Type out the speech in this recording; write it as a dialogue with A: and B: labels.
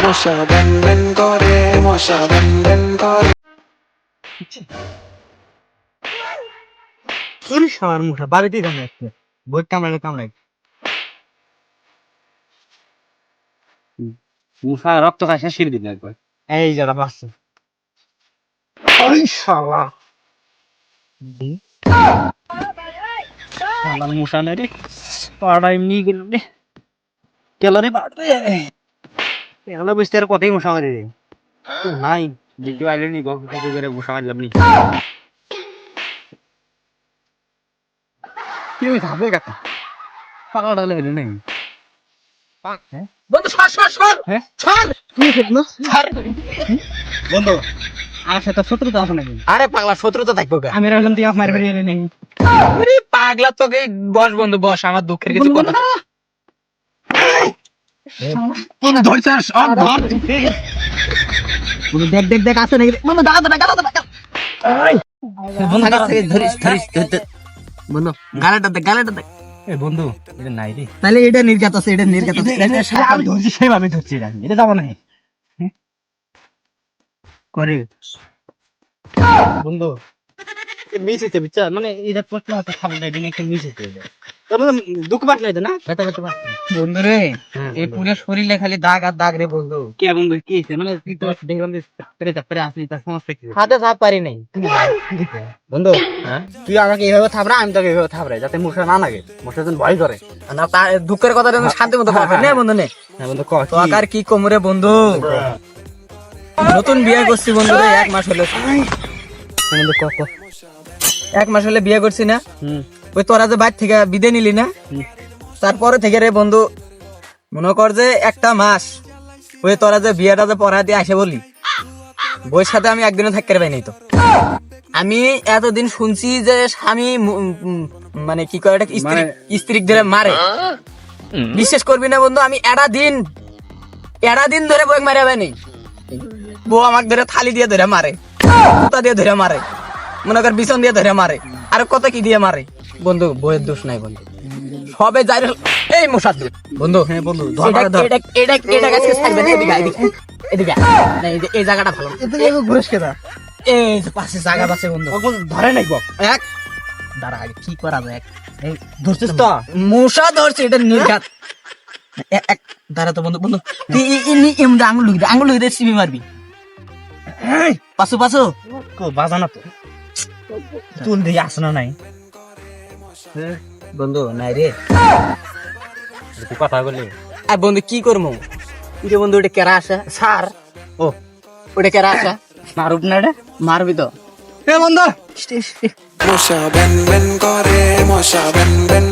A: মশা Ben Ben করে, মশা বেন বেন করে।
B: আমার মুখা বাড়িতেই জানে আসছে বই কামড়ালে কামড়াই
C: মুসা রক্ত খাইছে সিঁড়ি দিলে একবার।
B: এই যারা বাঁচছে ওই শালা
C: শালার মুসা নাই রে, পাড়া এমনি গেল রে, গেল রে পাড়া রে। এগুলো বুঝতে আর কতই মশা মারি রে, নাই দিকে আইলে নি গল্প করে মশা মারলাম নি। কি হবে কাকা পাকাটা লেগে নেই।
B: বন্ধু সর সর সর
C: হ্যাঁ
B: সর
C: কি দেখলো
B: সর
C: বন্ধু, আমার সাথে শত্রুতা আছে নাকি?
B: আরে পাগলা শত্রুতা থাকবো গা
C: আমি রাখলাম তুই মার ফেরিয়ে নেই।
B: আরে পাগলা তোকে বস বন্ধু বস আমার দুঃখের কিছু কথা
C: বন্ধু ধরছে সব ধর।
B: বন্ধু দেখ দেখ দেখ আছে নাকি বন্ধু দাঁড়া দাঁড়া দাঁড়া বন্ধু কাছ থেকে ধরিস ধরিস বন্ধু গালাটা দেখ গালাটা দেখ
C: এ বন্ধু এটা নাই রে,
B: তাহলে এটা নির্গাত আছে এটা নির্গাত আছে
C: আমি ধরছি সেভাবে ধরছি আমি, এটা যাবো না করে বন্ধু মিস হইতে বুঝছা, মানে এটা প্রশ্ন আছে খাবো না দিন একটা মিস হইতে তারপরে দুঃখ পাট নাই তো না ব্যথা ব্যথা পাট
B: বন্ধু রে এই পুরো শরীরে খালি দাগ আর দাগ রে বন্ধু
C: কে বন্ধু কি হইছে, মানে তুই তো দেখলাম যে পেরে চাপড়ে আসলি তার সমস্যা কি?
B: হাতে চাপ পারি নাই বন্ধু তুই আমাকে এইভাবে থাপড়া আমি তোকে এইভাবে থাপড়াই যাতে মুখে না লাগে
C: মশা যেন ভয় করে।
B: না তার দুঃখের কথা শান্তি মতো কথা নে বন্ধু নে
C: হ্যাঁ বন্ধু
B: তো আর কি কমরে বন্ধু নতুন বিয়ে করছি বন্ধু রে 1 মাস হলো
C: বন্ধু ক
B: 1 মাস হলে বিয়ে করছি না
C: হুম
B: ওই তোরা যে বাইর থেকে বিদে নিলি না তারপরে থেকে রে বন্ধু মনে কর যে 1টা মাস ওই তোরা যে বিয়েটা যে পড়া দিয়ে আসে বলি বইয়ের সাথে আমি একদিনও থাকতে পাই নাই তো আমি এতদিন শুনছি যে স্বামী মানে কি করে এটা স্ত্রী ধরে মারে বিশ্বাস করবি না বন্ধু আমি এরা দিন ধরে বই মারে পাইনি বউ আমাকে ধরে থালি দিয়ে ধরে মারে কুতা দিয়ে ধরে মারে মনে কর বিছন দিয়ে ধরে মারে আর কত কি দিয়ে মারে বন্ধু বইয়ের দোষ নাই বন্ধু সবে যাই এই মশার দোষ বন্ধু
C: হ্যাঁ বন্ধু
B: এটা গাছকে ছাড়বে না এদিকে এদিকে এদিকে না, এই জায়গাটা ভালো না।
C: ঘুরেস কেদা
B: এই যে পাশে জায়গা আছে বন্ধু
C: ধরে নাই বক
B: এক দাঁড়া আগে কি করা যায়
C: ধরছিস তো
B: মশা ধরছে এটা নির্ঘাত এক দাঁড়া তো বন্ধু বন্ধু তুই এমনি আঙুল লুকি দে সিমি মারবি পাশু পাশু
C: বাজানা তো তুল দিয়ে আসনা নাই
B: বন্ধু নাই রে
C: তুই কথা বলি
B: আর বন্ধু কি করবো এটা বন্ধু ওটা কেরা আসা সার ও ওটা কেরা আসা
C: মারুপ না রে
B: মারবি তো
C: এ বন্ধু
A: মশা বেন বেন করে, মশা বেন বেন